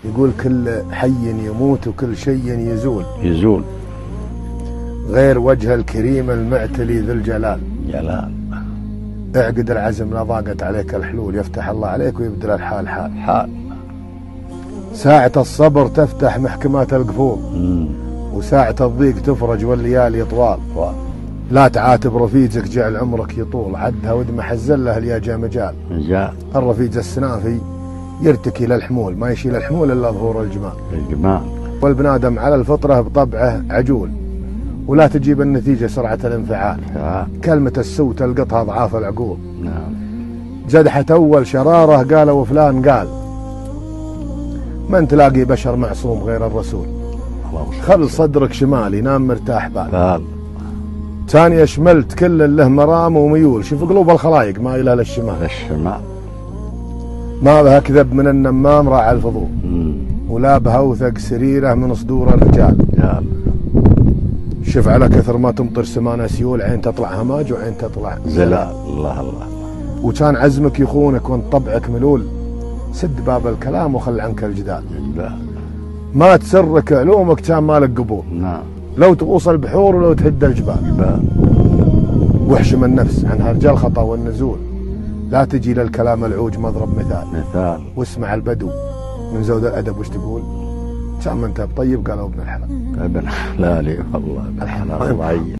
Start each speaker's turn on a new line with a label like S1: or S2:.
S1: يقول كل حي يموت وكل شيء يزول
S2: يزول
S1: غير وجه الكريم المعتلي ذي الجلال.
S2: جلال.
S1: اعقد العزم لا ضاقت عليك الحلول، يفتح الله عليك ويبدل الحال حال. ساعة الصبر تفتح محكمات القفول، وساعة الضيق تفرج والليالي طوال. لا تعاتب رفيجك جعل عمرك يطول، عدها ودمح الزله اليا مجال. الرفيج السنافي يرتكي للحمول، ما يشيل الحمول الا ظهور الجمال. والبنادم على الفطره بطبعه عجول، ولا تجيب النتيجه سرعه الانفعال. كلمه السوء تلقطها اضعاف العقول. جدحة اول شراره قالوا فلان قال، من تلاقي بشر معصوم غير الرسول. خل صدرك شمال ينام مرتاح بال. ثاني شملت كل له مرام وميول، شوف قلوب الخلايق مايله للشمال. ما بها كذب من النمام راعى الفضول، ولا بها وثق سريره من صدور الرجال. شوف على كثر ما تمطر سمانه سيول، عين تطلع هماج وعين تطلع زلال.
S2: الله.
S1: وكان عزمك يخونك وانت طبعك ملول، سد باب الكلام وخل عنك الجدال. ما تسرك علومك كان مالك قبول. لو تغوص البحور ولو تهد الجبال. واحشم النفس عنها رجال الخطا والنزول، لا تجي للكلام العوج مضرب مثال. واسمع البدو من زود الادب وش تقول، كان من انت بطيب قالوا ابن الحلال.
S2: ابن حلالي والله ابن حلال.